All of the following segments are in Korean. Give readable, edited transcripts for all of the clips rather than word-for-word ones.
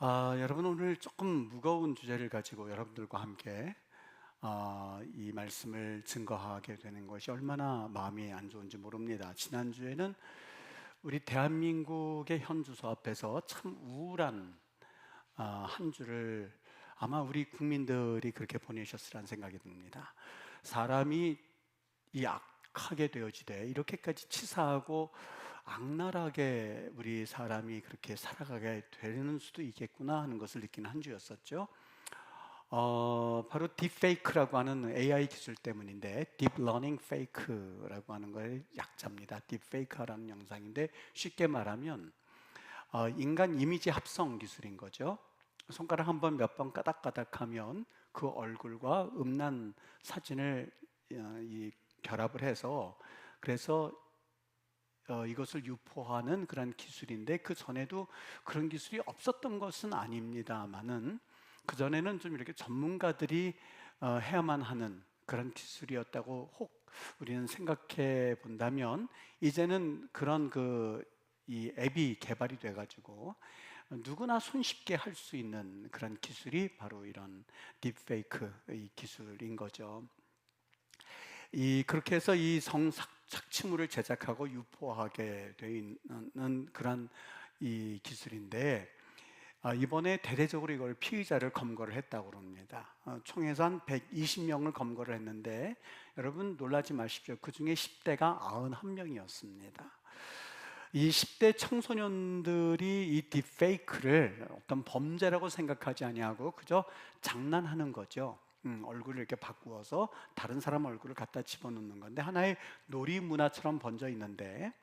여러분 오늘 조금 무거운 주제를 가지고 여러분들과 함께 이 말씀을 증거하게 되는 것이 얼마나 마음이 안 좋은지 모릅니다. 지난주에는 우리 대한민국의 현주소 앞에서 참 우울한 한 주를 아마 우리 국민들이 그렇게 보내셨으라는 생각이 듭니다. 사람이 이 악하게 되어지되 이렇게까지 치사하고 악랄하게 우리 사람이 그렇게 살아가게 되는 수도 있겠구나 하는 것을 느끼는 한 주였었죠. 바로 딥페이크라고 하는 AI 기술 때문인데, 딥러닝 페이크라고 하는 거의 약자입니다. 딥페이크라는 영상인데 쉽게 말하면 인간 이미지 합성 기술인 거죠. 손가락 한 번 몇 번 까닥까닥하면 그 얼굴과 음란 사진을 결합을 해서 그래서 이것을 유포하는 그런 기술인데, 그 전에도 그런 기술이 없었던 것은 아닙니다만은 그 전에는 좀 이렇게 전문가들이 해야만 하는 그런 기술이었다고 혹 우리는 생각해 본다면, 이제는 그런 이 앱이 개발이 돼가지고 누구나 손쉽게 할 수 있는 그런 기술이 바로 이런 딥페이크 이 기술인 거죠. 그렇게 해서 이 성착취물을 제작하고 유포하게 되어 있는 그런 이 기술인데, 이번에 대대적으로 이걸 피의자를 검거를 했다고 합니다. 총에서 한 120명을 검거를 했는데, 여러분 놀라지 마십시오. 그 중에 10대가 91명이었습니다. 이 10대 청소년들이 이 딥페이크를 어떤 범죄라고 생각하지 아니하고 그저 장난하는 거죠. 얼굴을 이렇게 바꾸어서 다른 사람 얼굴을 갖다 집어넣는 건데, 하나의 놀이 문화처럼 번져 있는데,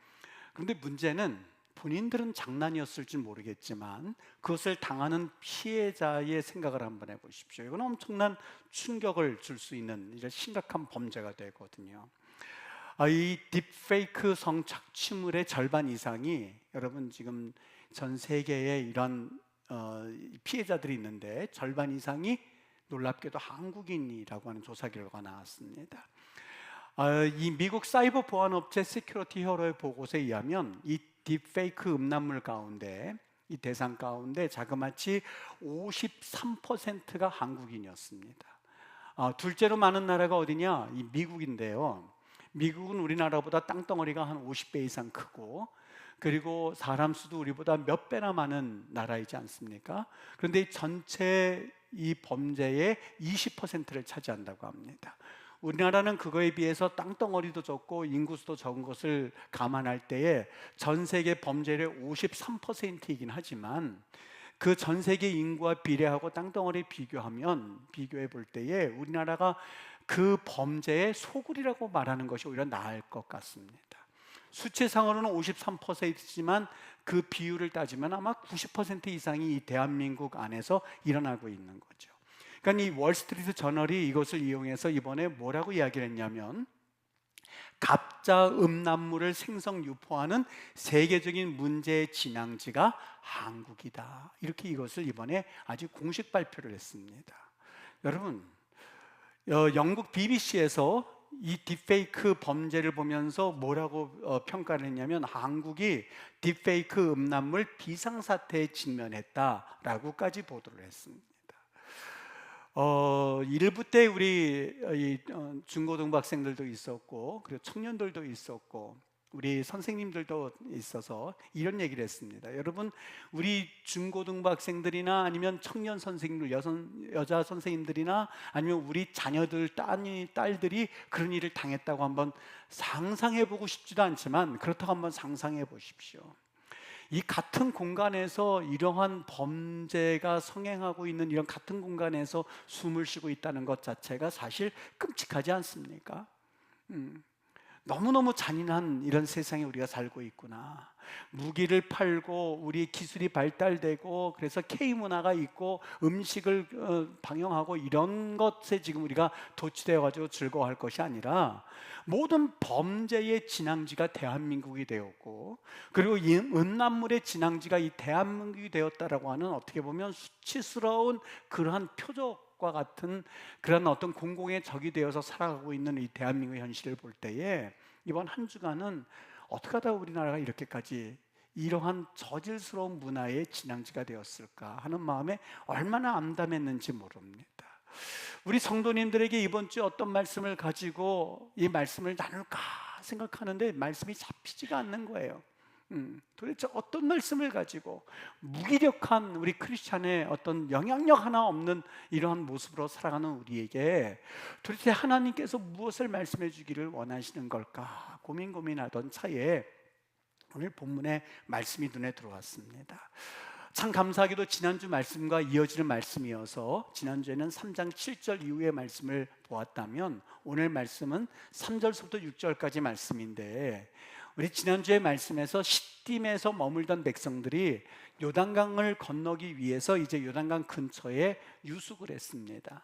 그런데 문제는 본인들은 장난이었을지 모르겠지만 그것을 당하는 피해자의 생각을 한번 해보십시오. 이건 엄청난 충격을 줄 수 있는 이런 심각한 범죄가 되거든요. 이 딥페이크 성착취물의 절반 이상이, 여러분 지금 전 세계에 이런 피해자들이 있는데 절반 이상이 놀랍게도 한국인이라고 하는 조사 결과가 나왔습니다. 이 미국 사이버 보안 업체 시큐리티 히어로의 보고서에 의하면 이 딥페이크 음란물 가운데, 이 대상 가운데 자그마치 53%가 한국인이었습니다. 둘째로 많은 나라가 어디냐? 이 미국인데요. 미국은 우리나라보다 땅덩어리가 한 50배 이상 크고, 그리고 사람 수도 우리보다 몇 배나 많은 나라이지 않습니까? 그런데 전체 이 범죄의 20%를 차지한다고 합니다. 우리나라는 그거에 비해서 땅덩어리도 적고 인구수도 적은 것을 감안할 때에 전 세계 범죄율의 53%이긴 하지만, 그 전 세계 인구와 비례하고 땅덩어리 비교해 볼 때에 우리나라가 그 범죄의 소굴이라고 말하는 것이 오히려 나을 것 같습니다. 수치상으로는 53%지만 그 비율을 따지면 아마 90% 이상이 이 대한민국 안에서 일어나고 있는 거죠. 그러니까 이 월스트리트 저널이 이것을 이용해서 이번에 뭐라고 이야기를 했냐면, 가짜 음란물을 생성 유포하는 세계적인 문제의 진앙지가 한국이다, 이렇게 이것을 이번에 아주 공식 발표를 했습니다. 여러분, 영국 BBC에서 이 딥페이크 범죄를 보면서 뭐라고 평가를 했냐면, 한국이 딥페이크 음란물 비상사태에 직면했다라고까지 보도를 했습니다. 일부 때 우리 중고등부 학생들도 있었고, 그리고 청년들도 있었고, 우리 선생님들도 있어서 이런 얘기를 했습니다. 여러분, 우리 중고등부 학생들이나 아니면 청년 선생님들, 여자 선생님들이나 아니면 우리 자녀들, 딸들이 그런 일을 당했다고 한번 상상해 보고 싶지도 않지만 그렇다고 한번 상상해 보십시오. 이 같은 공간에서 이러한 범죄가 성행하고 있는 이런 같은 공간에서 숨을 쉬고 있다는 것 자체가 사실 끔찍하지 않습니까? 너무너무 잔인한 이런 세상에 우리가 살고 있구나. 무기를 팔고 우리 기술이 발달되고 그래서 K문화가 있고 음식을 방영하고 이런 것에 지금 우리가 도취되어 가지고 즐거워할 것이 아니라, 모든 범죄의 진앙지가 대한민국이 되었고, 그리고 이 음란물의 진앙지가 이 대한민국이 되었다라고 하는, 어떻게 보면 수치스러운 그러한 표적과 같은 그런 어떤 공공의 적이 되어서 살아가고 있는 이 대한민국의 현실을 볼 때에, 이번 한 주간은 어떻게 하다 우리나라가 이렇게까지 이러한 저질스러운 문화의 진앙지가 되었을까 하는 마음에 얼마나 암담했는지 모릅니다. 우리 성도님들에게 이번 주에 어떤 말씀을 가지고 이 말씀을 나눌까 생각하는데 말씀이 잡히지가 않는 거예요. 도대체 어떤 말씀을 가지고 무기력한 우리 크리스찬의 어떤 영향력 하나 없는 이러한 모습으로 살아가는 우리에게 도대체 하나님께서 무엇을 말씀해 주기를 원하시는 걸까 고민하던 차에 오늘 본문의 말씀이 눈에 들어왔습니다. 참 감사하게도 지난주 말씀과 이어지는 말씀이어서 지난주에는 3장 7절 이후의 말씀을 보았다면 오늘 말씀은 3절부터 6절까지 말씀인데, 우리 지난주의 말씀에서 시딤에서 머물던 백성들이 요단강을 건너기 위해서 이제 요단강 근처에 유숙을 했습니다.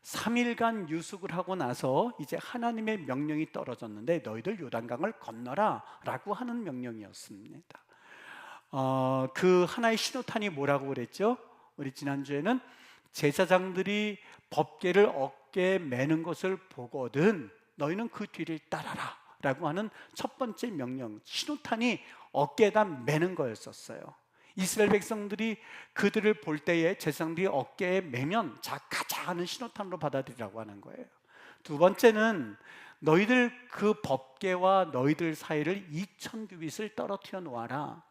3일간 유숙을 하고 나서 이제 하나님의 명령이 떨어졌는데 너희들 요단강을 건너라 라고 하는 명령이었습니다. 그 하나의 신호탄이 뭐라고 그랬죠? 우리 지난주에는 제사장들이 법궤를 어깨에 매는 것을 보거든 너희는 그 뒤를 따라라 라고 하는 첫 번째 명령, 신호탄이 어깨에다 매는 거였었어요. 이스라엘 백성들이 그들을 볼 때에 제사장들이 어깨에 매면 자 가자 하는 신호탄으로 받아들이라고 하는 거예요. 두 번째는 너희들 그 법궤와 너희들 사이를 2000규빗을 떨어뜨려 놓아라.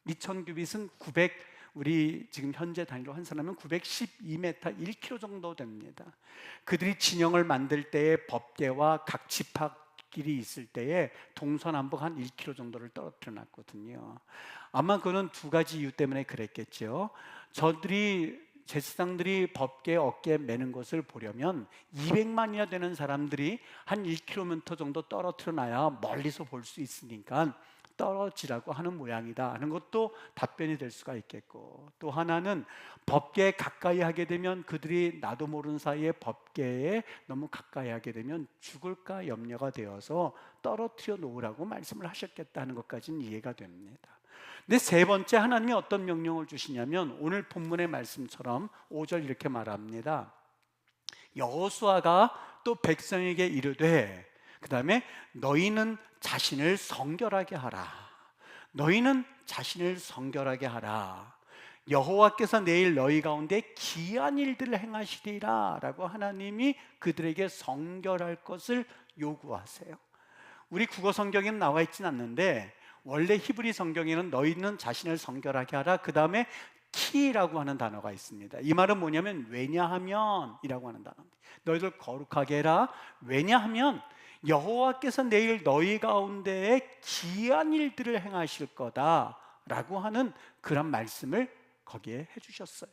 2000규빗은 900, 우리 지금 현재 단위로 환산하면 912m, 1km 정도 됩니다. 그들이 진영을 만들 때에 법궤와 각 지파끼리 있을 때에 동서남북 한 1km 정도를 떨어뜨려 놨거든요. 아마 그는 두 가지 이유 때문에 그랬겠죠. 제사장들이 법궤 어깨에 매는 것을 보려면 200만이나 되는 사람들이 한 1km 정도 떨어뜨려 놔야 멀리서 볼 수 있으니까 떨어지라고 하는 모양이다 하는 것도 답변이 될 수가 있겠고, 또 하나는 법궤에 가까이 하게 되면 그들이 나도 모르는 사이에 법궤에 너무 가까이 하게 되면 죽을까 염려가 되어서 떨어뜨려 놓으라고 말씀을 하셨겠다는 것까지는 이해가 됩니다. 근데 세 번째 하나님이 어떤 명령을 주시냐면 오늘 본문의 말씀처럼 5절 이렇게 말합니다. 여호수아가 또 백성에게 이르되, 그 다음에 너희는 자신을 성결하게 하라. 너희는 자신을 성결하게 하라. 여호와께서 내일 너희 가운데 기이한 일들을 행하시리라 라고 하나님이 그들에게 성결할 것을 요구하세요. 우리 국어 성경에는 나와 있진 않는데 원래 히브리 성경에는 너희는 자신을 성결하게 하라, 그 다음에 키라고 하는 단어가 있습니다. 이 말은 뭐냐면 왜냐하면 이라고 하는 단어입니다. 너희들 거룩하게 해라. 왜냐하면 여호와께서 내일 너희 가운데에 기이한 일들을 행하실 거다라고 하는 그런 말씀을 거기에 해주셨어요.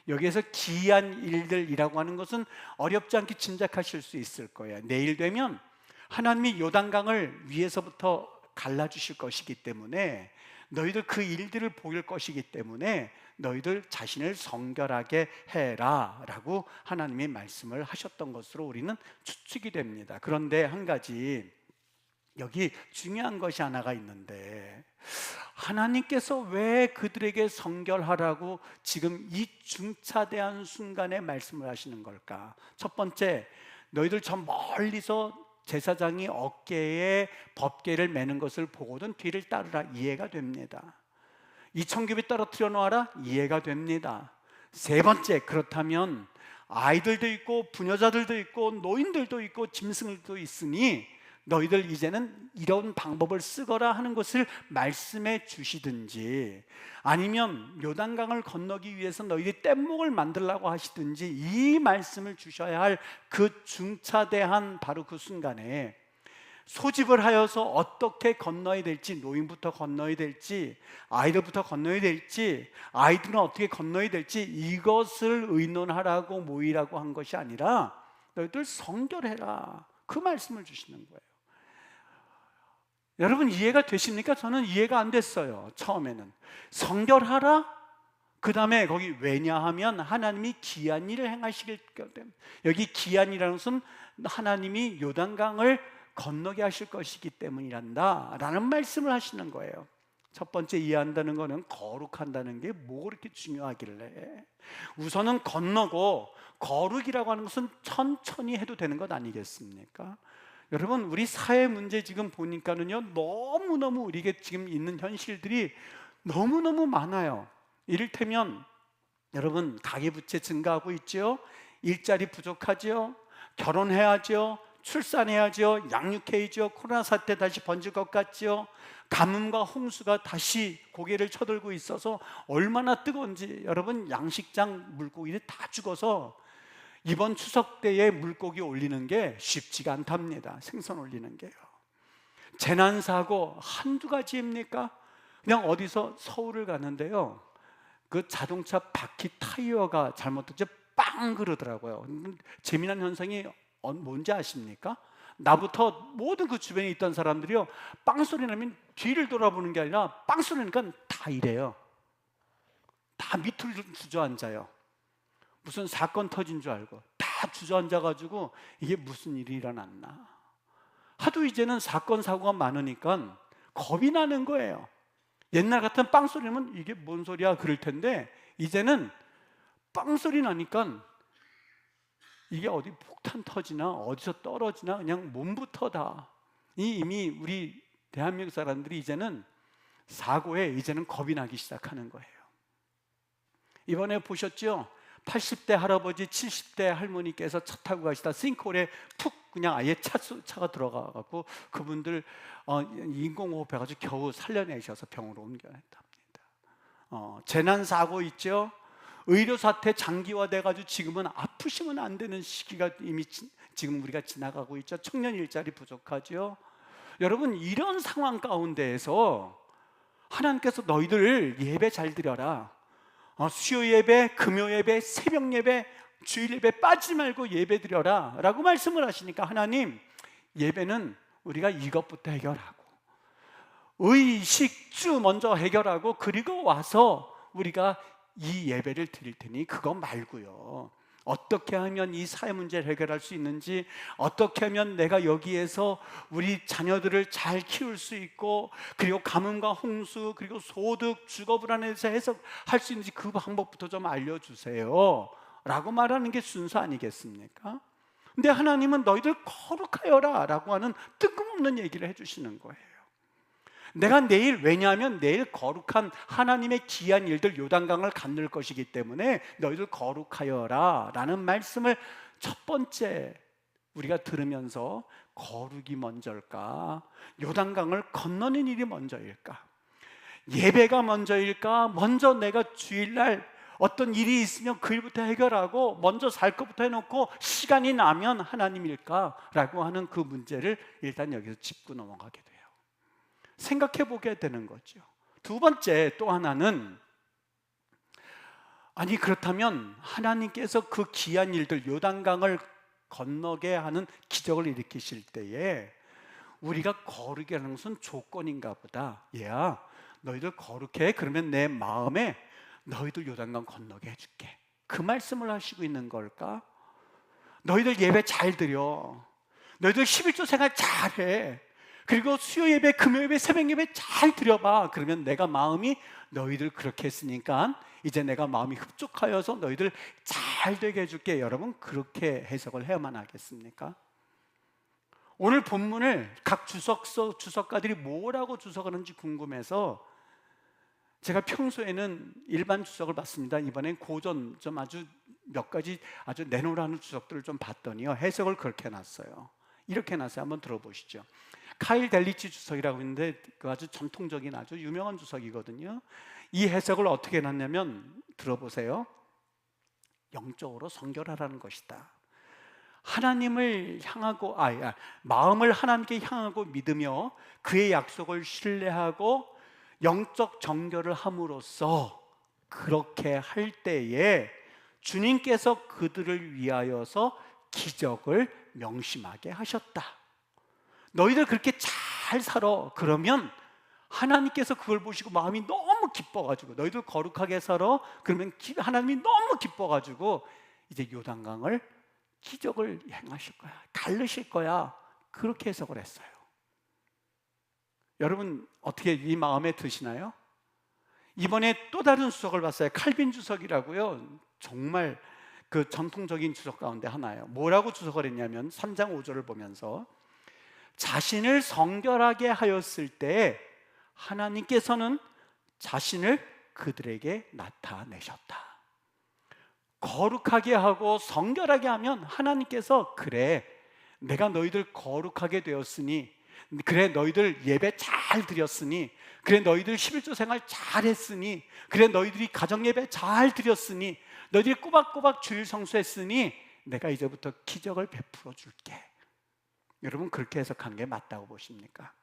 여기에서 기이한 일들이라고 하는 것은 어렵지 않게 짐작하실 수 있을 거예요. 내일 되면 하나님이 요단강을 위에서부터 갈라주실 것이기 때문에 너희들 그 일들을 보일 것이기 때문에 너희들 자신을 성결하게 해라 라고 하나님이 말씀을 하셨던 것으로 우리는 추측이 됩니다. 그런데 한 가지 여기 중요한 것이 하나가 있는데, 하나님께서 왜 그들에게 성결하라고 지금 이 중차대한 순간에 말씀을 하시는 걸까? 첫 번째, 너희들 저 멀리서 제사장이 어깨에 법궤를 매는 것을 보고든 뒤를 따르라, 이해가 됩니다. 2000규빗 떨어뜨려 놓아라, 이해가 됩니다. 세 번째, 그렇다면 아이들도 있고 부녀자들도 있고 노인들도 있고 짐승들도 있으니 너희들 이제는 이런 방법을 쓰거라 하는 것을 말씀해 주시든지, 아니면 요단강을 건너기 위해서 너희들이 뗏목을 만들라고 하시든지 이 말씀을 주셔야 할 그 중차대한 바로 그 순간에 소집을 하여서 어떻게 건너야 될지, 노인부터 건너야 될지 아이들부터 건너야 될지 아이들은 어떻게 건너야 될지 이것을 의논하라고 모이라고 한 것이 아니라 너희들 성결해라, 그 말씀을 주시는 거예요. 여러분 이해가 되십니까? 저는 이해가 안 됐어요. 처음에는 성결하라, 그 다음에 거기 왜냐하면 하나님이 기이한 일을 행하시기 때문에, 여기 기이한 일이라는 것은 하나님이 요단강을 건너게 하실 것이기 때문이란다 라는 말씀을 하시는 거예요. 첫 번째 이해한다는 것은 거룩한다는 게 뭐 그렇게 중요하길래, 우선은 건너고 거룩이라고 하는 것은 천천히 해도 되는 것 아니겠습니까? 여러분, 우리 사회 문제 지금 보니까는요, 너무너무 우리에게 지금 있는 현실들이 너무너무 많아요. 이를테면 여러분, 가계부채 증가하고 있죠. 일자리 부족하죠. 결혼해야죠. 출산해야죠. 양육해야죠. 코로나 사태 다시 번질 것 같죠. 가뭄과 홍수가 다시 고개를 쳐들고 있어서 얼마나 뜨거운지, 여러분, 양식장 물고기들이 다 죽어서 이번 추석 때에 물고기 올리는 게 쉽지가 않답니다. 생선 올리는 게요. 재난사고 한두 가지입니까? 그냥 어디서 서울을 가는데요, 그 자동차 바퀴 타이어가 잘못됐죠. 빵 그러더라고요. 재미난 현상이 뭔지 아십니까? 나부터 모든 그 주변에 있던 사람들이요, 빵 소리 나면 뒤를 돌아보는 게 아니라 빵 소리 나니까 다 이래요. 다 밑을 주저앉아요. 무슨 사건 터진 줄 알고 다 주저앉아가지고 이게 무슨 일이 일어났나. 하도 이제는 사건 사고가 많으니까 겁이 나는 거예요. 옛날 같은 빵 소리면 이게 뭔 소리야 그럴 텐데, 이제는 빵 소리 나니까 이게 어디 폭탄 터지나 어디서 떨어지나 그냥 몸부터 다 이미 우리 대한민국 사람들이 이제는 사고에 이제는 겁이 나기 시작하는 거예요. 이번에 보셨죠? 80대 할아버지 70대 할머니께서 차 타고 가시다 싱크홀에 푹 그냥 아예 차가 들어가갖고 그분들 인공호흡 해가지고 겨우 살려내셔서 병으로 옮겨냈답니다. 재난사고 있죠? 의료사태 장기화돼가지고 지금은 아프시면 안 되는 시기가 이미 지금 우리가 지나가고 있죠. 청년 일자리 부족하죠. 여러분, 이런 상황 가운데에서 하나님께서 너희들 예배 잘 드려라, 수요 예배, 금요 예배, 새벽 예배, 주일 예배 빠지지 말고 예배 드려라 라고 말씀을 하시니까, 하나님, 예배는 우리가 이것부터 해결하고 의식주 먼저 해결하고 그리고 와서 우리가 이 예배를 드릴 테니 그거 말고요, 어떻게 하면 이 사회 문제를 해결할 수 있는지, 어떻게 하면 내가 여기에서 우리 자녀들을 잘 키울 수 있고, 그리고 가뭄과 홍수, 그리고 소득, 주거 불안에서 해석할 수 있는지 그 방법부터 좀 알려주세요 라고 말하는 게 순서 아니겠습니까? 근데 하나님은 너희들 거룩하여라 라고 하는 뜬금없는 얘기를 해주시는 거예요. 내가 내일, 왜냐하면 내일 거룩한 하나님의 귀한 일들 요단강을 건널 것이기 때문에 너희들 거룩하여라 라는 말씀을 첫 번째 우리가 들으면서, 거룩이 먼저일까? 요단강을 건너는 일이 먼저일까? 예배가 먼저일까? 먼저 내가 주일날 어떤 일이 있으면 그 일부터 해결하고 먼저 살 것부터 해놓고 시간이 나면 하나님일까? 라고 하는 그 문제를 일단 여기서 짚고 넘어가게 돼요. 생각해 보게 되는 거죠. 두 번째, 또 하나는, 아니 그렇다면 하나님께서 그 귀한 일들, 요단강을 건너게 하는 기적을 일으키실 때에 우리가 거룩이 하는 것은 조건인가 보다. 얘야, 너희들 거룩해. 그러면 내 마음에 너희들 요단강 건너게 해줄게. 그 말씀을 하시고 있는 걸까? 너희들 예배 잘 드려. 너희들 11조 생활 잘해. 그리고 수요 예배, 금요 예배, 새벽 예배 잘 드려봐. 그러면 내가 마음이 너희들 그렇게 했으니까 이제 내가 마음이 흡족하여서 너희들 잘 되게 해줄게. 여러분, 그렇게 해석을 해야만 하겠습니까? 오늘 본문을 각 주석가들이 뭐라고 주석하는지 궁금해서 제가 평소에는 일반 주석을 봤습니다. 이번엔 고전 좀 아주 몇 가지 아주 내놓으라는 주석들을 좀 봤더니요, 해석을 그렇게 해놨어요. 이렇게 해놨어요. 한번 들어보시죠. 카일 델리치 주석이라고 있는데 그 아주 전통적인 아주 유명한 주석이거든요. 이 해석을 어떻게 해놨냐면, 들어보세요. 영적으로 성결하라는 것이다. 하나님을 향하고 마음을 하나님께 향하고 믿으며 그의 약속을 신뢰하고 영적 정결을 함으로써 그렇게 할 때에 주님께서 그들을 위하여서 기적을 명심하게 하셨다. 너희들 그렇게 잘 살아. 그러면 하나님께서 그걸 보시고 마음이 너무 기뻐가지고, 너희들 거룩하게 살아. 그러면 하나님이 너무 기뻐가지고 이제 요단강을 기적을 행하실 거야, 갈르실 거야. 그렇게 해석을 했어요. 여러분, 어떻게 이 마음에 드시나요? 이번에 또 다른 주석을 봤어요. 칼빈 주석이라고요. 정말 그 전통적인 주석 가운데 하나예요. 뭐라고 주석을 했냐면 3장 5절을 보면서, 자신을 성결하게 하였을 때 하나님께서는 자신을 그들에게 나타내셨다. 거룩하게 하고 성결하게 하면 하나님께서 그래, 내가 너희들 거룩하게 되었으니, 그래 너희들 예배 잘 드렸으니, 그래 너희들 11조 생활 잘 했으니, 그래 너희들이 가정 예배 잘 드렸으니, 너희들이 꼬박꼬박 주일 성수했으니 내가 이제부터 기적을 베풀어 줄게. 여러분, 그렇게 해석하는 게 맞다고 보십니까?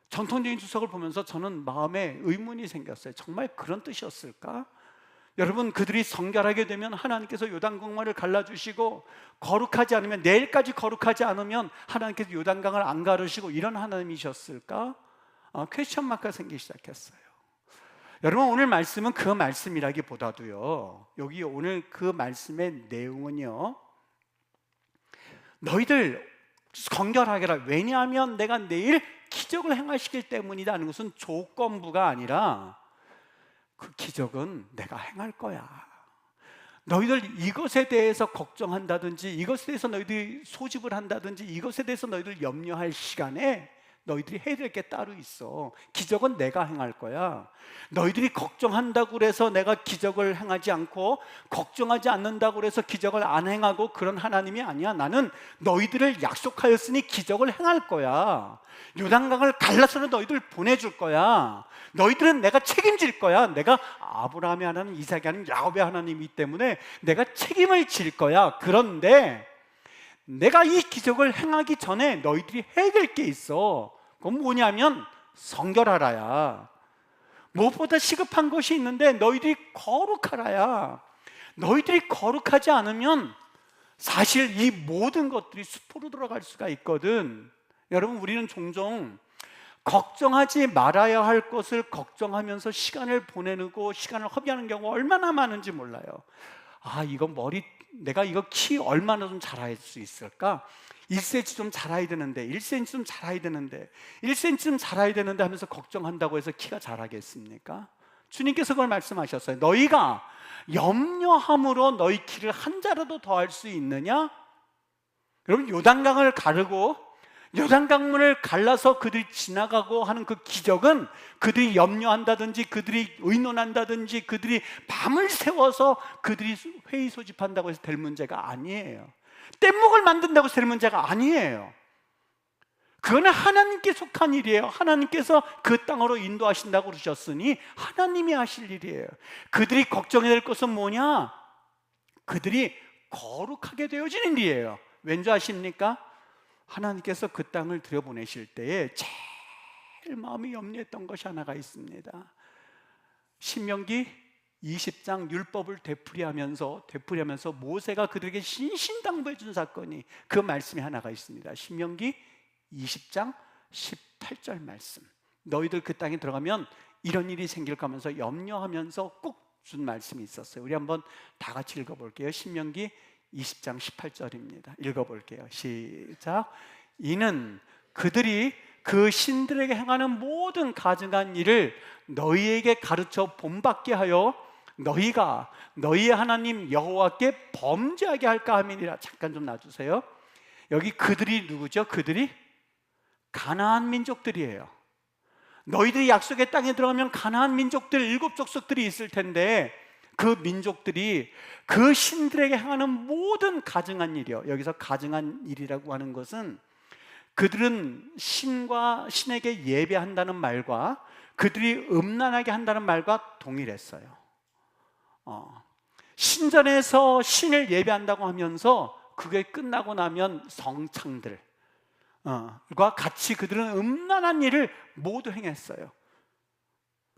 전통적인 주석을 보면서 저는 마음에 의문이 생겼어요. 정말 그런 뜻이었을까? 여러분, 그들이 성결하게 되면 하나님께서 요단강물을 갈라주시고, 거룩하지 않으면, 내일까지 거룩하지 않으면 하나님께서 요단강을 안 가르시고, 이런 하나님이셨을까? 퀘스천 마크가 생기기 시작했어요. 여러분, 오늘 말씀은 그 말씀이라기보다도요, 여기 오늘 그 말씀의 내용은요, 너희들 성결하게 하라. 왜냐하면 내가 내일 기적을 행하시기 때문이다 하는 것은 조건부가 아니라, 그 기적은 내가 행할 거야. 너희들 이것에 대해서 걱정한다든지, 이것에 대해서 너희들이 소집을 한다든지, 이것에 대해서 너희들 염려할 시간에 너희들이 해야 될 게 따로 있어. 기적은 내가 행할 거야. 너희들이 걱정한다고 그래서 내가 기적을 행하지 않고, 걱정하지 않는다고 그래서 기적을 안 행하고 그런 하나님이 아니야. 나는 너희들을 약속하였으니 기적을 행할 거야. 요단강을 갈라서는 너희들 보내줄 거야. 너희들은 내가 책임질 거야. 내가 아브라함의 하나님, 이삭의 하나님, 야곱의 하나님이기 때문에 내가 책임을 질 거야. 그런데 내가 이 기적을 행하기 전에 너희들이 해야 될 게 있어. 그건 뭐냐면 성결하라야. 무엇보다 시급한 것이 있는데 너희들이 거룩하라야. 너희들이 거룩하지 않으면 사실 이 모든 것들이 수포로 들어갈 수가 있거든. 여러분, 우리는 종종 걱정하지 말아야 할 것을 걱정하면서 시간을 보내고 시간을 허비하는 경우가 얼마나 많은지 몰라요. 이거 내가 이거 키 얼마나 좀 자랄 수 있을까? 1cm 좀 자라야 되는데, 1cm 좀 자라야 되는데, 1cm 좀 자라야 되는데 하면서 걱정한다고 해서 키가 자라겠습니까? 주님께서 그걸 말씀하셨어요. 너희가 염려함으로 너희 키를 한 자라도 더할 수 있느냐? 여러분, 요단강을 가르고 요단강물을 갈라서 그들이 지나가고 하는 그 기적은 그들이 염려한다든지, 그들이 의논한다든지, 그들이 밤을 새워서 그들이 회의 소집한다고 해서 될 문제가 아니에요. 뗏목을 만든다고 해서 될 문제가 아니에요. 그거는 하나님께 속한 일이에요. 하나님께서 그 땅으로 인도하신다고 그러셨으니 하나님이 하실 일이에요. 그들이 걱정해야 될 것은 뭐냐? 그들이 거룩하게 되어지는 일이에요. 왠지 아십니까? 하나님께서 그 땅을 들여보내실 때에 제일 마음이 염려했던 것이 하나가 있습니다. 신명기 20장 율법을 되풀이하면서 모세가 그들에게 신신당부해 준 사건이, 그 말씀이 하나가 있습니다. 신명기 20장 18절 말씀. 너희들 그 땅에 들어가면 이런 일이 생길까 하면서 염려하면서 꼭 준 말씀이 있었어요. 우리 한번 다 같이 읽어볼게요. 신명기 20장 18절입니다. 읽어볼게요. 시작. 이는 그들이 그 신들에게 행하는 모든 가증한 일을 너희에게 가르쳐 본받게 하여 너희가 너희의 하나님 여호와께 범죄하게 할까 함이니라. 잠깐 좀 놔주세요. 여기 그들이 누구죠? 그들이 가나안 민족들이에요. 너희들이 약속의 땅에 들어가면 가나안 민족들 7족속들이 있을 텐데, 그 민족들이 그 신들에게 행하는 모든 가증한 일이요. 여기서 가증한 일이라고 하는 것은 그들은 신에게 예배한다는 말과 그들이 음란하게 한다는 말과 동일했어요. 신전에서 신을 예배한다고 하면서 그게 끝나고 나면 성창들 과 같이 그들은 음란한 일을 모두 행했어요.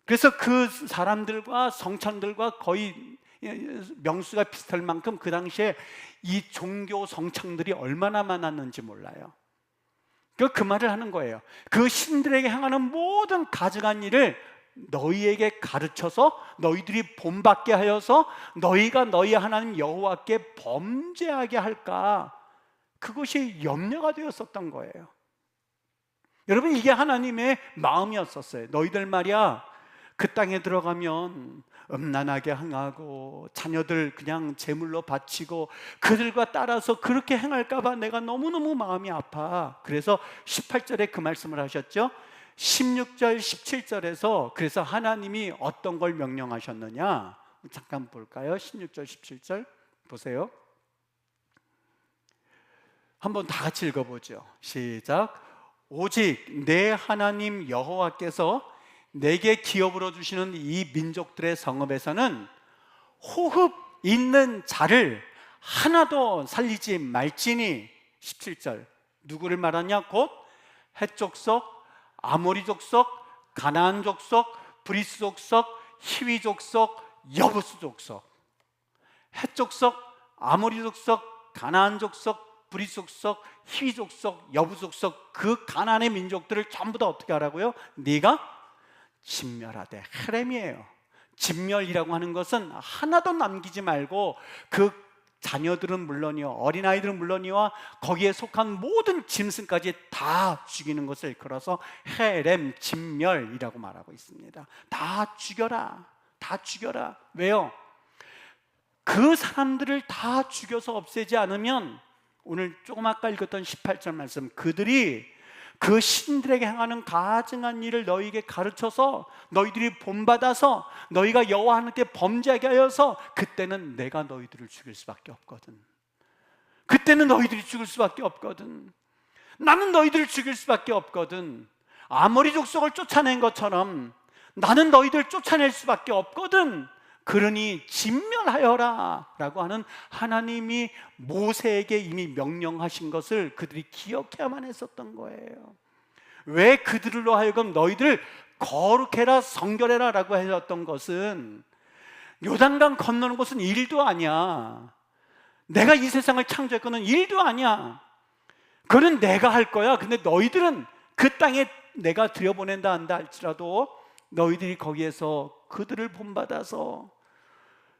그래서 그 사람들과 성찬들과 거의 명수가 비슷할 만큼 그 당시에 이 종교 성창들이 얼마나 많았는지 몰라요. 그 말을 하는 거예요. 그 신들에게 행하는 모든 가증한 일을 너희에게 가르쳐서 너희들이 본받게 하여서 너희가 너희 하나님 여호와께 범죄하게 할까, 그것이 염려가 되었었던 거예요. 여러분, 이게 하나님의 마음이었었어요. 너희들 말이야, 그 땅에 들어가면 음란하게 행하고 자녀들 그냥 제물로 바치고 그들과 따라서 그렇게 행할까 봐 내가 너무너무 마음이 아파. 그래서 18절에 그 말씀을 하셨죠. 16절 17절에서 그래서 하나님이 어떤 걸 명령하셨느냐, 잠깐 볼까요? 16절 17절 보세요. 한번 다 같이 읽어보죠. 시작. 오직 내 하나님 여호와께서 내게 기업으로 주시는 이 민족들의 성읍에서는 호흡 있는 자를 하나도 살리지 말지니. 17절 누구를 말하냐? 곧 헷 족속, 아모리 족속, 가나안 족속, 브리스 족속, 히위 족속, 여부스 족속. 헷 족속, 아모리 족속, 가나안 족속, 브리스 족속, 히위 족속, 여부스 족속, 그 가나안의 민족들을 전부 다 어떻게 하라고요? 네가 진멸하되. 헤렘이에요. 진멸이라고 하는 것은 하나도 남기지 말고 그 자녀들은 물론이요, 어린아이들은 물론이와 거기에 속한 모든 짐승까지 다 죽이는 것을 일컬어서 헤렘, 진멸이라고 말하고 있습니다. 다 죽여라, 다 죽여라. 왜요? 그 사람들을 다 죽여서 없애지 않으면, 오늘 조금 아까 읽었던 18절 말씀, 그들이 그 신들에게 행하는 가증한 일을 너희에게 가르쳐서 너희들이 본받아서 너희가 여호와 하나님께 범죄하게 하여서 그때는 내가 너희들을 죽일 수밖에 없거든. 그때는 너희들이 죽을 수밖에 없거든. 나는 너희들을 죽일 수밖에 없거든. 아모리 족속을 쫓아낸 것처럼 나는 너희들을 쫓아낼 수밖에 없거든. 그러니 진멸하여라 라고 하는 하나님이 모세에게 이미 명령하신 것을 그들이 기억해야만 했었던 거예요. 왜 그들로 하여금 너희들 거룩해라, 성결해라 라고 하셨던 것은, 요단강 건너는 것은 일도 아니야. 내가 이 세상을 창조했거든. 일도 아니야. 그건 내가 할 거야. 근데 너희들은 그 땅에 내가 들여보낸다 한다 할지라도 너희들이 거기에서 그들을 본받아서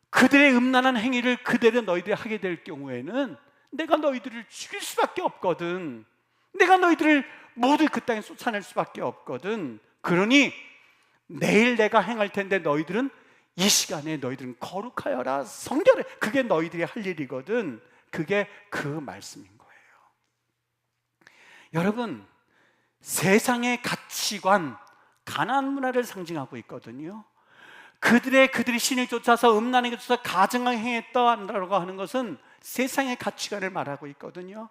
그들의 음란한 행위를 그대로 너희들이 하게 될 경우에는 내가 너희들을 죽일 수밖에 없거든. 내가 너희들을 모두 그 땅에 쫓아낼 수밖에 없거든. 그러니 내일 내가 행할 텐데 너희들은 이 시간에 너희들은 거룩하여라, 성결해. 그게 너희들이 할 일이거든. 그게 그 말씀인 거예요. 여러분, 세상의 가치관, 가나안 문화를 상징하고 있거든요. 그들이 신을 쫓아서 음란하게 쫓아서 가증하게 행했다라고 하는 것은 세상의 가치관을 말하고 있거든요.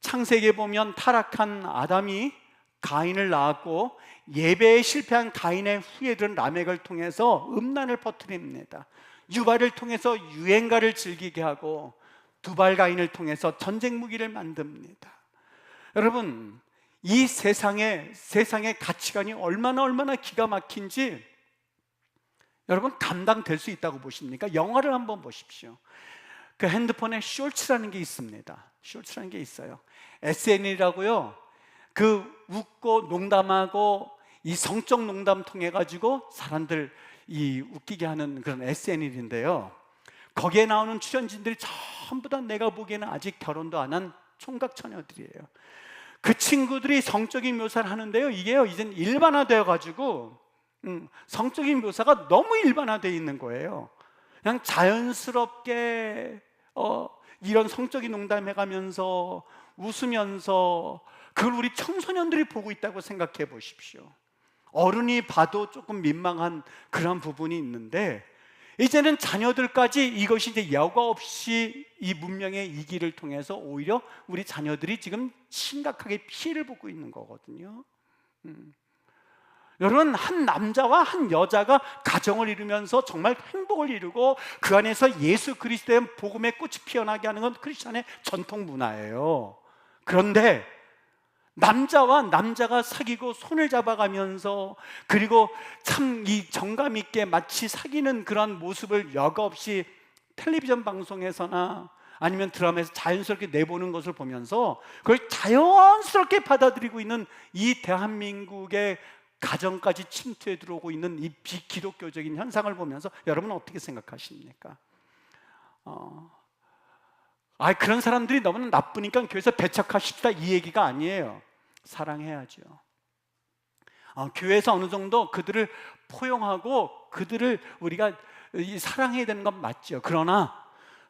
창세기에 보면 타락한 아담이 가인을 낳았고 예배에 실패한 가인의 후예들은 라멕을 통해서 음란을 퍼뜨립니다. 유발을 통해서 유행가를 즐기게 하고 두발 가인을 통해서 전쟁 무기를 만듭니다. 여러분, 이 세상의 가치관이 얼마나 기가 막힌지 여러분 감당될 수 있다고 보십니까? 영화를 한번 보십시오. 그 핸드폰에 쇼츠라는 게 있습니다. 쇼츠라는 게 있어요. SNL이라고요. 그 웃고 농담하고 이 성적 농담 통해 가지고 사람들 이 웃기게 하는 그런 SNL인데요. 거기에 나오는 출연진들이 전부 다 내가 보기에는 아직 결혼도 안 한 총각 처녀들이에요. 그 친구들이 성적인 묘사를 하는데요, 이게요 이젠 일반화되어 가지고 성적인 묘사가 너무 일반화되어 있는 거예요. 그냥 자연스럽게 이런 성적인 농담해가면서 웃으면서 그걸 우리 청소년들이 보고 있다고 생각해 보십시오. 어른이 봐도 조금 민망한 그런 부분이 있는데, 이제는 자녀들까지 이것이 이제 여과 없이 이 문명의 이 길을 통해서 오히려 우리 자녀들이 지금 심각하게 피해를 보고 있는 거거든요. 여러분, 한 남자와 한 여자가 가정을 이루면서 정말 행복을 이루고 그 안에서 예수 그리스도의 복음의 꽃이 피어나게 하는 건 크리스천의 전통 문화예요. 그런데 남자와 남자가 사귀고 손을 잡아가면서 그리고 참 이 정감 있게 마치 사귀는 그런 모습을 여과 없이 텔레비전 방송에서나 아니면 드라마에서 자연스럽게 내보는 것을 보면서 그걸 자연스럽게 받아들이고 있는 이 대한민국의 가정까지 침투해 들어오고 있는 이 비기독교적인 현상을 보면서 여러분은 어떻게 생각하십니까? 그런 사람들이 너무 나쁘니까 교회에서 배척하십시다 이 얘기가 아니에요. 사랑해야죠. 교회에서 어느 정도 그들을 포용하고 그들을 우리가 사랑해야 되는 건 맞죠. 그러나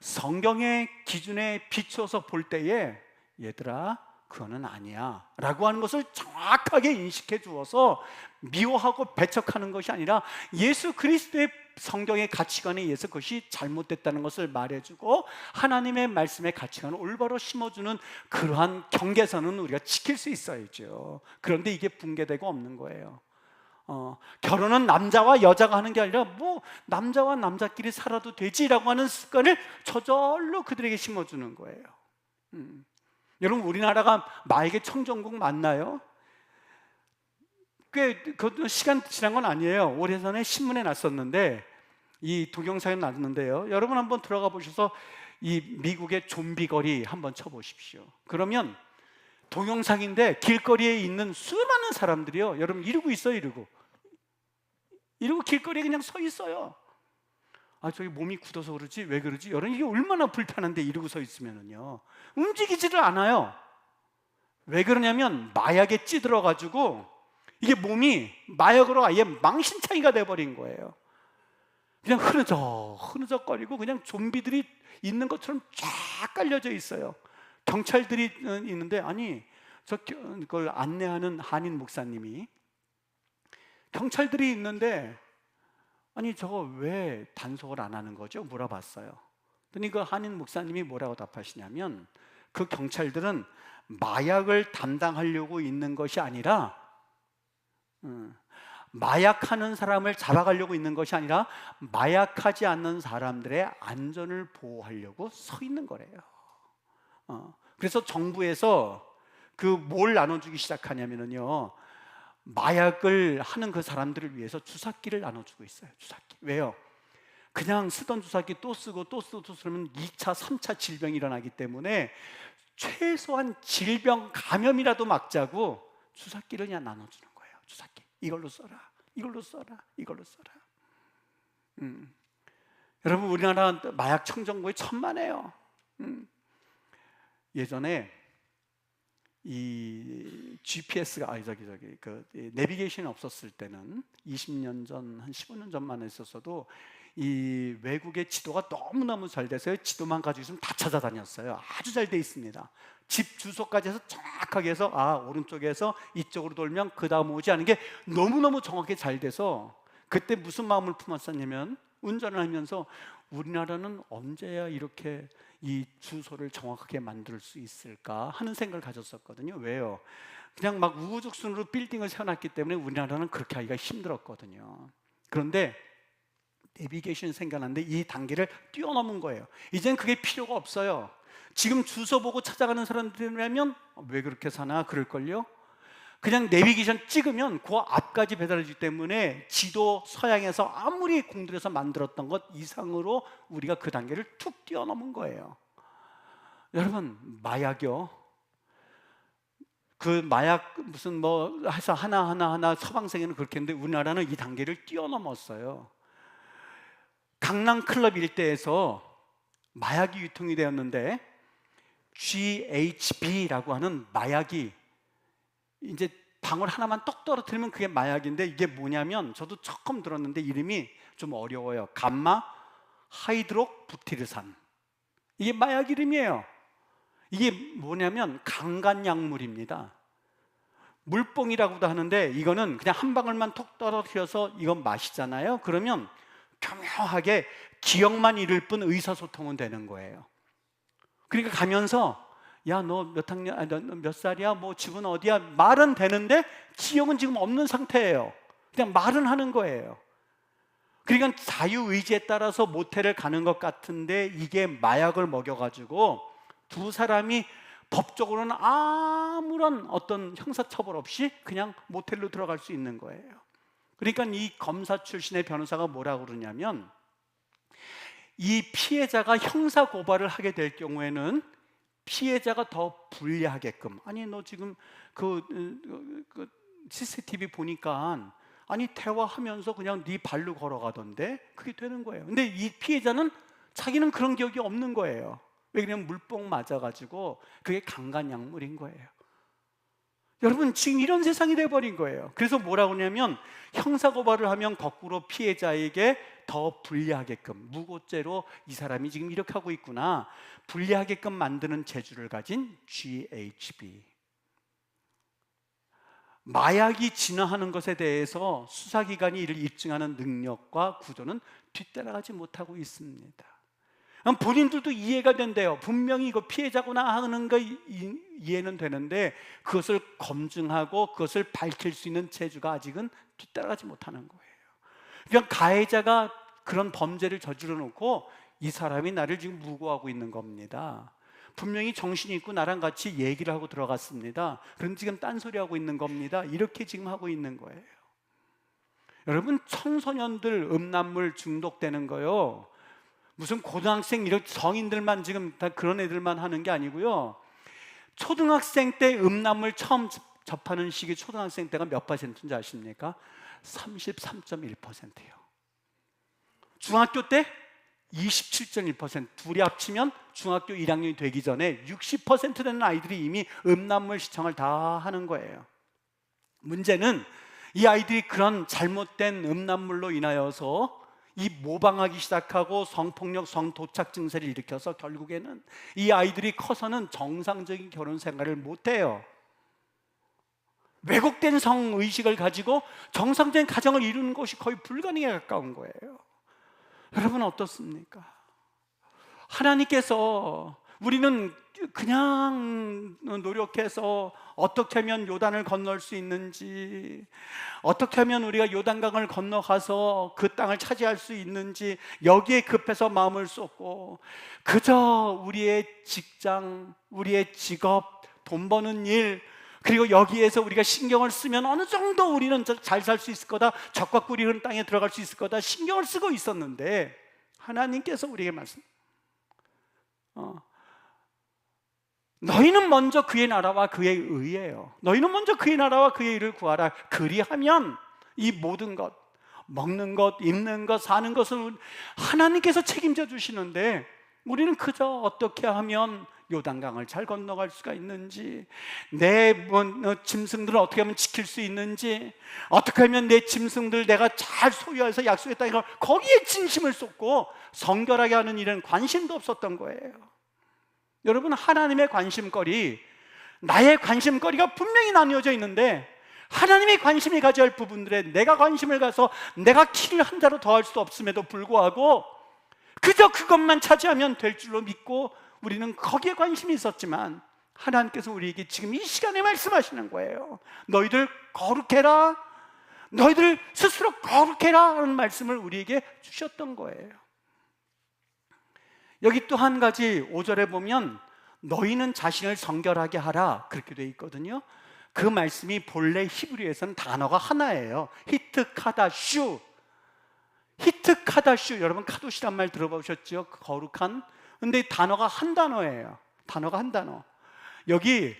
성경의 기준에 비춰서 볼 때에 얘들아 그거는 아니야 라고 하는 것을 정확하게 인식해 주어서 미워하고 배척하는 것이 아니라 예수 그리스도의 성경의 가치관에 의해서 그것이 잘못됐다는 것을 말해주고 하나님의 말씀의 가치관을 올바로 심어주는 그러한 경계선은 우리가 지킬 수 있어야죠. 그런데 이게 붕괴되고 없는 거예요. 결혼은 남자와 여자가 하는 게 아니라 뭐 남자와 남자끼리 살아도 되지라고 하는 습관을 저절로 그들에게 심어주는 거예요. 여러분 우리나라가 마에게 청정국 맞나요? 꽤 그 시간 지난 건 아니에요. 오래전에 신문에 났었는데 이 동영상에 났는데요. 여러분 한번 들어가 보셔서 이 미국의 좀비 거리 한번 쳐보십시오. 그러면 동영상인데 길거리에 있는 수많은 사람들이요. 여러분 이러고 있어요. 이러고 길거리에 그냥 서 있어요. 저기 몸이 굳어서 그러지 왜 그러지? 여러분 이게 얼마나 불편한데 이러고 서 있으면은요 움직이지를 않아요. 왜 그러냐면 마약에 찌들어 가지고 이게 몸이 마약으로 아예 망신창이가 돼버린 거예요. 그냥 흐느적거리고 그냥 좀비들이 있는 것처럼 쫙 깔려져 있어요. 경찰들이 있는데 그걸 안내하는 한인 목사님이 경찰들이 있는데 저거 왜 단속을 안 하는 거죠? 물어봤어요. 그러니 그 한인 목사님이 뭐라고 답하시냐면 그 경찰들은 마약을 담당하려고 있는 것이 아니라 마약하는 사람을 잡아가려고 있는 것이 아니라 마약하지 않는 사람들의 안전을 보호하려고 서 있는 거래요. 그래서 정부에서 뭘 나눠주기 시작하냐면요 마약을 하는 그 사람들을 위해서 주사기를 나눠주고 있어요. 주사기. 왜요? 그냥 쓰던 주사기 또 쓰고 또 쓰면 2차, 3차 질병이 일어나기 때문에 최소한 질병 감염이라도 막자고 주사기를 그냥 나눠주는 거예요. 주사기. 이걸로 써라. 여러분 우리나라 마약 청정국이 천만에요. 예전에 이 GPS가 내비게이션이 없었을 때는 20년 전, 한 15년 전만 했었어도 이 외국의 지도가 너무너무 잘 돼서 지도만 가지고 있으면 다 찾아다녔어요. 아주 잘 돼 있습니다. 집 주소까지 해서 정확하게 해서 오른쪽에서 이쪽으로 돌면 그 다음 오지 않은 게 너무너무 정확하게 잘 돼서 그때 무슨 마음을 품었었냐면 운전을 하면서 우리나라는 언제야 이렇게 이 주소를 정확하게 만들 수 있을까 하는 생각을 가졌었거든요. 왜요? 그냥 막 우후죽순으로 빌딩을 세워놨기 때문에 우리나라는 그렇게 하기가 힘들었거든요. 그런데 내비게이션이 생겨났는데 이 단계를 뛰어넘은 거예요. 이젠 그게 필요가 없어요. 지금 주소 보고 찾아가는 사람들이라면 왜 그렇게 사나 그럴걸요? 그냥 내비게이션 찍으면 그 앞까지 배달해주기 때문에 지도 서양에서 아무리 공들여서 만들었던 것 이상으로 우리가 그 단계를 툭 뛰어넘은 거예요. 여러분 마약이요. 그 마약 무슨 해서 하나 서방세계는 그렇게 했는데 우리나라는 이 단계를 뛰어넘었어요. 강남 클럽 일대에서 마약이 유통이 되었는데 GHB라고 하는 마약이 이제 방울 하나만 떡 떨어뜨리면 그게 마약인데 이게 뭐냐면 저도 처음 들었는데 이름이 좀 어려워요. 감마 하이드록 부티르산. 이게 마약 이름이에요. 이게 뭐냐면 강간약물입니다. 물뽕이라고도 하는데 이거는 그냥 한 방울만 톡 떨어뜨려서 이건 마시잖아요. 그러면 교묘하게 기억만 잃을 뿐 의사소통은 되는 거예요. 그러니까 가면서 야 너 몇 학년, 너 몇 살이야? 뭐 집은 어디야? 말은 되는데 기억은 지금 없는 상태예요. 그냥 말은 하는 거예요. 그러니까 자유의지에 따라서 모텔을 가는 것 같은데 이게 마약을 먹여가지고 두 사람이 법적으로는 아무런 어떤 형사처벌 없이 그냥 모텔로 들어갈 수 있는 거예요. 그러니까 이 검사 출신의 변호사가 뭐라고 그러냐면 이 피해자가 형사 고발을 하게 될 경우에는 피해자가 더 불리하게끔 너 지금 그 CCTV 보니까 대화하면서 그냥 네 발로 걸어가던데 그게 되는 거예요. 근데 이 피해자는 자기는 그런 기억이 없는 거예요. 왜 그러냐면 물뽕 맞아가지고 그게 강간약물인 거예요. 여러분, 지금 이런 세상이 돼버린 거예요. 그래서 뭐라고 하냐면 형사고발을 하면 거꾸로 피해자에게 더 불리하게끔, 무고죄로 이 사람이 지금 이렇게 하고 있구나, 불리하게끔 만드는 재주를 가진 GHB. 마약이 진화하는 것에 대해서 수사기관이 이를 입증하는 능력과 구조는 뒤따라가지 못하고 있습니다. 본인들도 이해가 된대요. 분명히 이거 피해자구나 하는 거 이해는 되는데 그것을 검증하고 그것을 밝힐 수 있는 재주가 아직은 뒤따라가지 못하는 거예요. 그냥 가해자가 그런 범죄를 저질러 놓고 이 사람이 나를 지금 무고하고 있는 겁니다. 분명히 정신이 있고 나랑 같이 얘기를 하고 들어갔습니다. 그런데 지금 딴소리하고 있는 겁니다. 이렇게 지금 하고 있는 거예요. 여러분, 청소년들 음란물 중독되는 거요, 무슨 고등학생 이런 성인들만 지금 다 그런 애들만 하는 게 아니고요, 초등학생 때 음란물 처음 접하는 시기 초등학생 때가 몇 퍼센트인지 아십니까? 33.1%예요. 중학교 때 27.1%, 둘이 합치면 중학교 1학년이 되기 전에 60% 되는 아이들이 이미 음란물 시청을 다 하는 거예요. 문제는 이 아이들이 그런 잘못된 음란물로 인하여서 이 모방하기 시작하고 성폭력, 성도착 증세를 일으켜서 결국에는 이 아이들이 커서는 정상적인 결혼 생활을 못해요. 왜곡된 성의식을 가지고 정상적인 가정을 이루는 것이 거의 불가능에 가까운 거예요. 여러분, 어떻습니까? 하나님께서 우리는 그냥 노력해서 어떻게 하면 요단을 건널 수 있는지, 어떻게 하면 우리가 요단강을 건너가서 그 땅을 차지할 수 있는지 여기에 급해서 마음을 쏟고, 그저 우리의 직장, 우리의 직업, 돈 버는 일, 그리고 여기에서 우리가 신경을 쓰면 어느 정도 우리는 잘 살 수 있을 거다, 적과 꿀이 흐르는 땅에 들어갈 수 있을 거다 신경을 쓰고 있었는데, 하나님께서 우리에게 너희는 먼저 그의 나라와 그의 의예요. 너희는 먼저 그의 나라와 그의 의를 구하라. 그리하면 이 모든 것, 먹는 것, 입는 것, 사는 것을 하나님께서 책임져 주시는데, 우리는 그저 어떻게 하면 요단강을 잘 건너갈 수가 있는지, 내 짐승들을 어떻게 하면 지킬 수 있는지, 어떻게 하면 내 짐승들 내가 잘 소유해서 약속의 땅에 거기에 진심을 쏟고 성결하게 하는 일은 관심도 없었던 거예요. 여러분, 하나님의 관심거리, 나의 관심거리가 분명히 나뉘어져 있는데 하나님이 관심이 가져야 할 부분들에 내가 관심을 가서 내가 키를 한 자로 더할 수 없음에도 불구하고 그저 그것만 차지하면 될 줄로 믿고 우리는 거기에 관심이 있었지만, 하나님께서 우리에게 지금 이 시간에 말씀하시는 거예요. 너희들 거룩해라, 너희들 스스로 거룩해라 하는 말씀을 우리에게 주셨던 거예요. 여기 또 한 가지 5절에 보면 너희는 자신을 성결하게 하라 그렇게 되어 있거든요. 그 말씀이 본래 히브리어에서는 단어가 하나예요. 히트카다슈. 히트카다슈, 여러분 카도시란 말 들어보셨죠? 거룩한. 근데 단어가 한 단어예요. 단어가 한 단어. 여기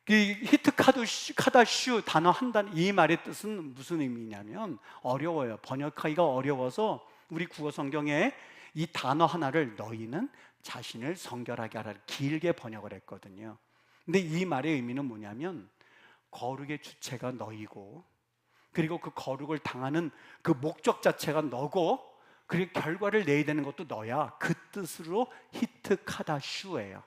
히트카다슈 단어 한 단어, 이 말의 뜻은 무슨 의미냐면 어려워요. 번역하기가 어려워서 우리 국어 성경에 이 단어 하나를 너희는 자신을 성결하게 하라 길게 번역을 했거든요. 근데 이 말의 의미는 뭐냐면 거룩의 주체가 너희고, 그리고 그 거룩을 당하는 그 목적 자체가 너고, 그리고 결과를 내야 되는 것도 너야. 그 뜻으로 히트카다슈예요.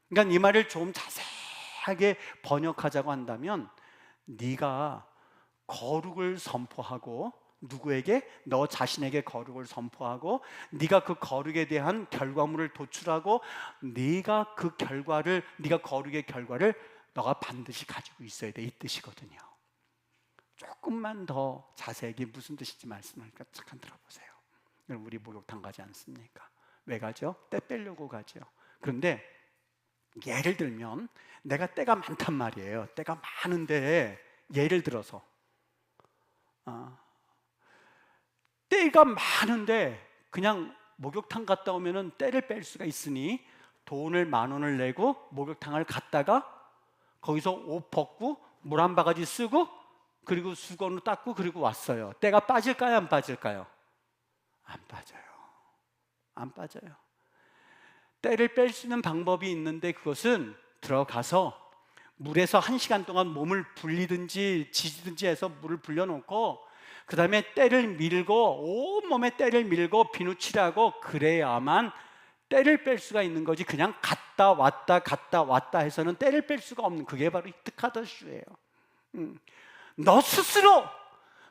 그러니까 이 말을 좀 자세하게 번역하자고 한다면, 네가 거룩을 선포하고, 누구에게? 너 자신에게 거룩을 선포하고, 네가 그 거룩에 대한 결과물을 도출하고, 네가 그 결과를, 네가 거룩의 결과를 너가 반드시 가지고 있어야 돼, 이 뜻이거든요. 조금만 더 자세하게 무슨 뜻인지 말씀하니까 잠깐 들어보세요. 여러분, 우리 목욕탕 가지 않습니까? 왜 가죠? 때 빼려고 가죠. 그런데 예를 들면 내가 때가 많단 말이에요. 때가 많은데 예를 들어서 때가 많은데 그냥 목욕탕 갔다 오면은 때를 뺄 수가 있으니 돈을 10,000원을 내고 목욕탕을 갔다가 거기서 옷 벗고 물 한 바가지 쓰고 그리고 수건으로 닦고 그리고 왔어요. 때가 빠질까요? 안 빠질까요? 안 빠져요. 안 빠져요. 때를 뺄 수 있는 방법이 있는데 그것은 들어가서 물에서 1시간 동안 몸을 불리든지 지지든지 해서 물을 불려놓고 그 다음에 때를 밀고 온몸에 때를 밀고 비누칠하고 그래야만 때를 뺄 수가 있는 거지, 그냥 갔다 왔다 해서는 때를 뺄 수가 없는, 그게 바로 히트카다슈예요. 너 스스로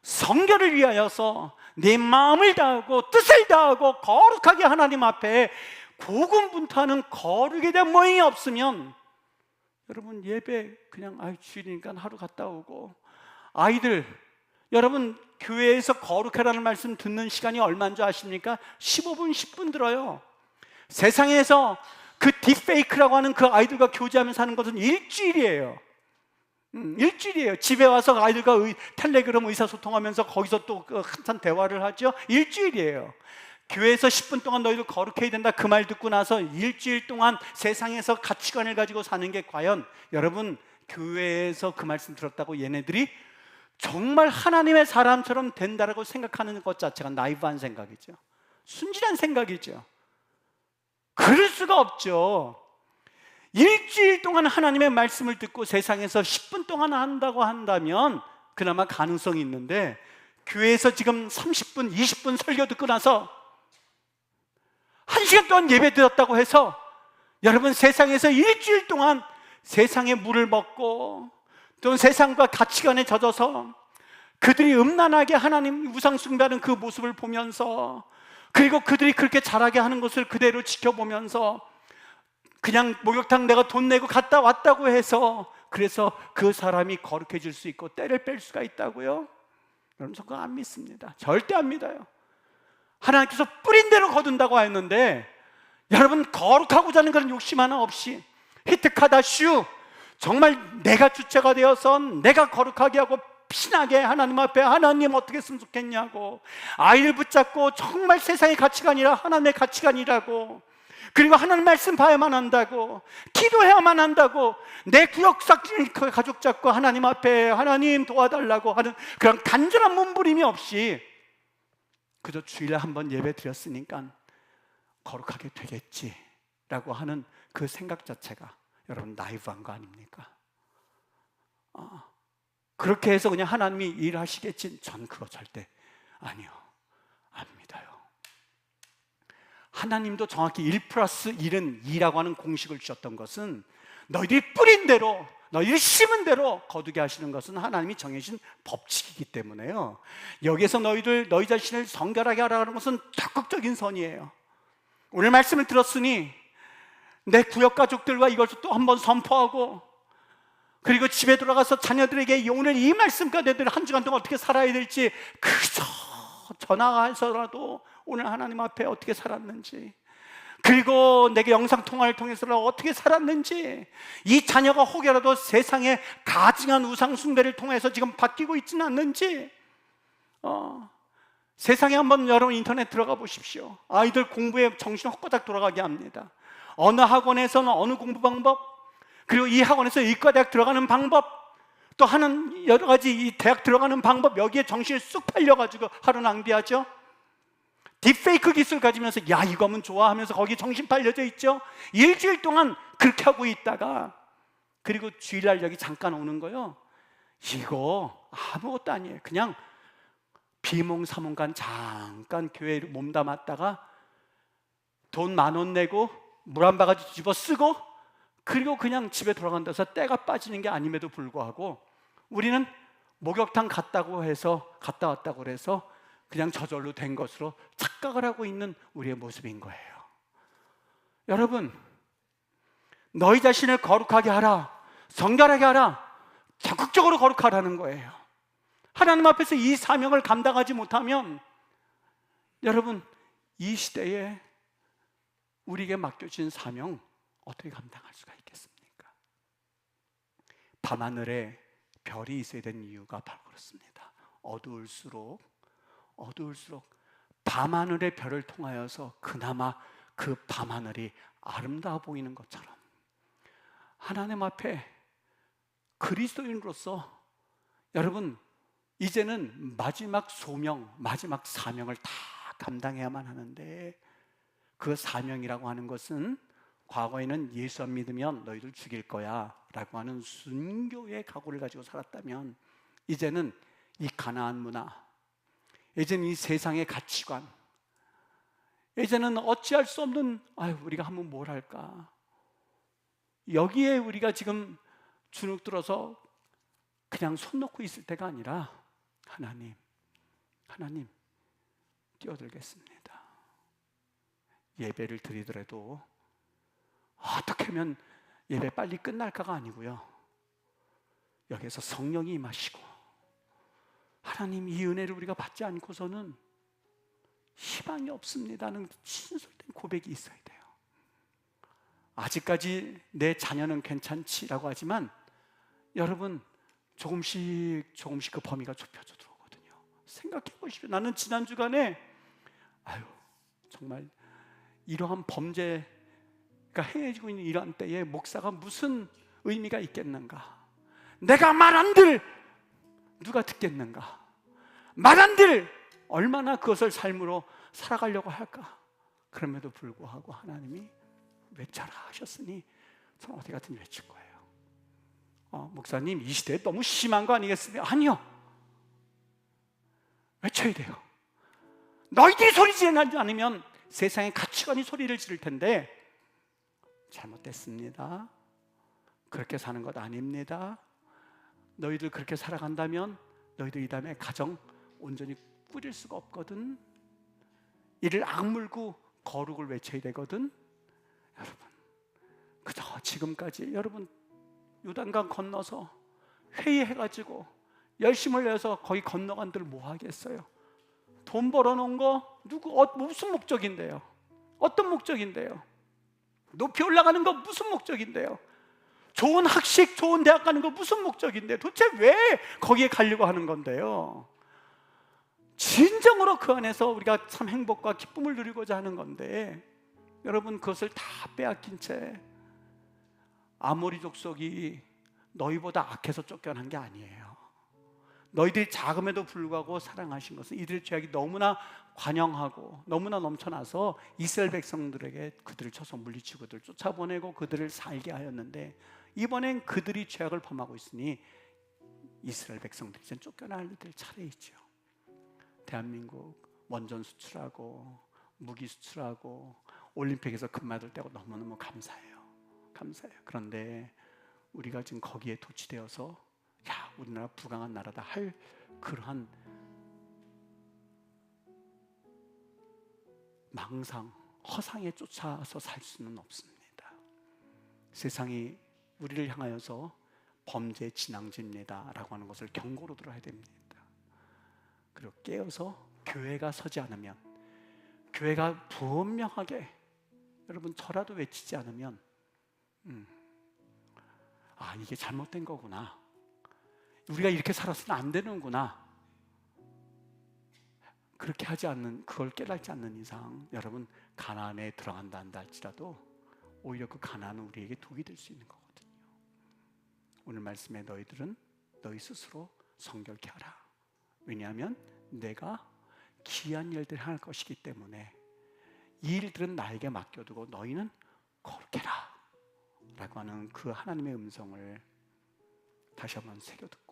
성결을 위하여서 내 마음을 다하고 뜻을 다하고 거룩하게 하나님 앞에 고군분투하는 거룩에 대한 모양이 없으면, 여러분 예배 그냥 주일이니까 하루 갔다 오고, 아이들 여러분 교회에서 거룩하라는 말씀 듣는 시간이 얼마인 줄 아십니까? 15분 10분 들어요. 세상에서 그 딥페이크라고 하는 그 아이들과 교제하면서 하는 것은 일주일이에요. 일주일이에요. 집에 와서 아이들과 텔레그램 의사소통하면서 거기서 또 한참 대화를 하죠. 일주일이에요. 교회에서 10분 동안 너희들 거룩해야 된다 그 말 듣고 나서 일주일 동안 세상에서 가치관을 가지고 사는 게 과연 여러분 교회에서 그 말씀 들었다고 얘네들이 정말 하나님의 사람처럼 된다라고 생각하는 것 자체가 나이브한 생각이죠. 순진한 생각이죠. 그럴 수가 없죠. 일주일 동안 하나님의 말씀을 듣고 세상에서 10분 동안 한다고 한다면 그나마 가능성이 있는데, 교회에서 지금 30분, 20분 설교 듣고 나서 1시간 동안 예배 드렸다고 해서 여러분 세상에서 일주일 동안 세상의 물을 먹고 또 세상과 가치관에 젖어서 그들이 음란하게 하나님 우상 숭배하는 그 모습을 보면서, 그리고 그들이 그렇게 잘하게 하는 것을 그대로 지켜보면서 그냥 목욕탕 내가 돈 내고 갔다 왔다고 해서 그래서 그 사람이 거룩해질 수 있고 때를 뺄 수가 있다고요? 여러분, 저 그거 안 믿습니다. 절대 안 믿어요. 하나님께서 뿌린 대로 거둔다고 했는데, 여러분 거룩하고자 하는 그런 욕심 하나 없이 히트카다슈, 정말 내가 주체가 되어서 내가 거룩하게 하고 피나게 하나님 앞에 하나님 어떻게 했으면 좋겠냐고, 아이를 붙잡고 정말 세상의 가치가 아니라 하나님의 가치관이라고, 그리고 하나님 말씀 봐야만 한다고, 기도해야만 한다고, 내 구역 삭진 가족 잡고 하나님 앞에 하나님 도와달라고 하는 그런 간절한 몸부림이 없이 그저 주일에 한번 예배 드렸으니까 거룩하게 되겠지라고 하는 그 생각 자체가 여러분 나이브한 거 아닙니까? 그렇게 해서 그냥 하나님이 일하시겠지, 전 그거 절대 아니요, 안 믿어요. 하나님도 정확히 1+1은 2라고 하는 공식을 주셨던 것은 너희들이 뿌린 대로, 너희들이 심은 대로 거두게 하시는 것은 하나님이 정해진 법칙이기 때문에요. 여기에서 너희 자신을 성결하게 하라는 것은 적극적인 선이에요. 오늘 말씀을 들었으니 내 구역 가족들과 이것을 또 한번 선포하고, 그리고 집에 돌아가서 자녀들에게 오늘 이 말씀과 너희들 한 주간 동안 어떻게 살아야 될지 그저 전화해서라도 오늘 하나님 앞에 어떻게 살았는지, 그리고 내게 영상통화를 통해서라도 어떻게 살았는지, 이 자녀가 혹여라도 세상에 가증한 우상숭배를 통해서 지금 바뀌고 있지는 않는지, 세상에 한번 여러분 인터넷 들어가 보십시오. 아이들 공부에 정신 헛바닥 돌아가게 합니다. 어느 학원에서는 어느 공부 방법, 그리고 이 학원에서 의과대학 들어가는 방법, 또 하는 여러 가지 이 대학 들어가는 방법, 여기에 정신을 쑥 팔려가지고 하루 낭비하죠. 딥페이크 기술 가지면서 야 이거 하면 좋아 하면서 거기 정신 팔려져 있죠. 일주일 동안 그렇게 하고 있다가 그리고 주일날 여기 잠깐 오는 거요, 이거 아무것도 아니에요. 그냥 비몽사몽간 잠깐 교회에 몸담았다가 돈 10,000원 내고 물 한 바가지 집어 쓰고 그리고 그냥 집에 돌아간다 해서 때가 빠지는 게 아님에도 불구하고 우리는 목욕탕 갔다 왔다고 그래서 그냥 저절로 된 것으로 착각을 하고 있는 우리의 모습인 거예요. 여러분, 너희 자신을 거룩하게 하라, 성결하게 하라, 적극적으로 거룩하라는 거예요. 하나님 앞에서 이 사명을 감당하지 못하면 여러분 이 시대에 우리에게 맡겨진 사명 어떻게 감당할 수가 있겠습니까? 밤하늘에 별이 있어야 되는 이유가 바로 그렇습니다. 어두울수록 밤하늘의 별을 통하여서 그나마 그 밤하늘이 아름다워 보이는 것처럼 하나님 앞에 그리스도인으로서 여러분 이제는 마지막 소명, 마지막 사명을 다 감당해야만 하는데, 그 사명이라고 하는 것은 과거에는 예수 안 믿으면 너희들 죽일 거야 라고 하는 순교의 각오를 가지고 살았다면, 이제는 이 가나안 문화, 이제는 이 세상의 가치관, 이제는 어찌할 수 없는 우리가 하면 뭘 할까, 여기에 우리가 지금 주눅 들어서 그냥 손 놓고 있을 때가 아니라 하나님 뛰어들겠습니다. 예배를 드리더라도 어떻게 하면 예배 빨리 끝날까가 아니고요, 여기에서 성령이 임하시고 하나님 이 은혜를 우리가 받지 않고서는 희망이 없습니다는 진솔된 고백이 있어야 돼요. 아직까지 내 자녀는 괜찮지라고 하지만 여러분 조금씩 그 범위가 좁혀져 들어오거든요. 생각해 보십시오. 나는 지난 주간에 정말 이러한 범죄가 행해지고 있는 이러한 때에 목사가 무슨 의미가 있겠는가? 내가 말한들 누가 듣겠는가? 말한들 얼마나 그것을 삶으로 살아가려고 할까? 그럼에도 불구하고 하나님이 외쳐라 하셨으니 저는 어디 가든 외칠 거예요. 목사님 이 시대에 너무 심한 거 아니겠습니까? 아니요, 외쳐야 돼요. 너희들이 소리 지르지 않으면 세상의 가치관이 소리를 지를 텐데 잘못됐습니다. 그렇게 사는 것 아닙니다. 너희들 그렇게 살아간다면 너희들 이 다음에 가정 온전히 꾸릴 수가 없거든. 이를 악물고 거룩을 외쳐야 되거든. 여러분 그저 지금까지 여러분 요단강 건너서 회의해가지고 열심을 내서 거기 건너간들 뭐 하겠어요? 돈 벌어놓은 거 무슨 목적인데요? 어떤 목적인데요? 높이 올라가는 거 무슨 목적인데요? 좋은 학식, 좋은 대학 가는 거 무슨 목적인데요? 도대체 왜 거기에 가려고 하는 건데요? 진정으로 그 안에서 우리가 참 행복과 기쁨을 누리고자 하는 건데, 여러분 그것을 다 빼앗긴 채 아모리 족속이 너희보다 악해서 쫓겨난 게 아니에요. 너희들이 작음에도 불구하고 사랑하신 것은 이들의 죄악이 너무나 관영하고 너무나 넘쳐나서 이스라엘 백성들에게 그들을 쳐서 물리치고 그들을 쫓아보내고 그들을 살게 하였는데, 이번엔 그들이 죄악을 범하고 있으니 이스라엘 백성들이 이제 쫓겨날 들 차례이죠. 대한민국 원전 수출하고 무기 수출하고 올림픽에서 금메달 떼고 너무너무 감사해요. 그런데 우리가 지금 거기에 도취되어서 우리나라 부강한 나라다 할 그러한 망상, 허상에 쫓아서 살 수는 없습니다. 세상이 우리를 향하여서 범죄 진앙지입니다 라고 하는 것을 경고로 들어야 됩니다. 그리고 깨어서 교회가 서지 않으면, 교회가 분명하게 여러분 저라도 외치지 않으면 이게 잘못된 거구나, 우리가 이렇게 살아서는 안 되는구나, 그렇게 하지 않는, 그걸 깨닫지 않는 이상 여러분 가나안에 들어간다 한다 할지라도 오히려 그 가나안은 우리에게 독이 될 수 있는 거거든요. 오늘 말씀에 너희들은 너희 스스로 성결케 하라. 왜냐하면 내가 기이한 일들을 할 것이기 때문에 이 일들은 나에게 맡겨두고 너희는 거룩해라 라고 하는 그 하나님의 음성을 다시 한번 새겨듣고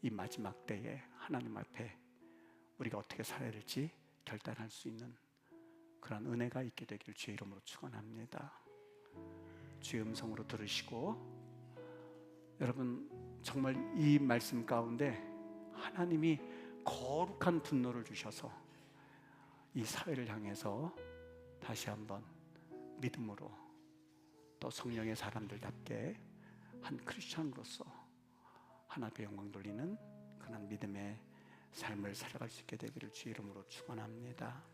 이 마지막 때에 하나님 앞에 우리가 어떻게 살아야 될지 결단할 수 있는 그런 은혜가 있게 되기를 주의 이름으로 축원합니다. 주의 음성으로 들으시고, 여러분 정말 이 말씀 가운데 하나님이 거룩한 분노를 주셔서 이 사회를 향해서 다시 한번 믿음으로 또 성령의 사람들답게 한 크리스천으로서 하나님의 영광 돌리는 그런 믿음의 삶을 살아갈 수 있게 되기를 주의 이름으로 축원합니다.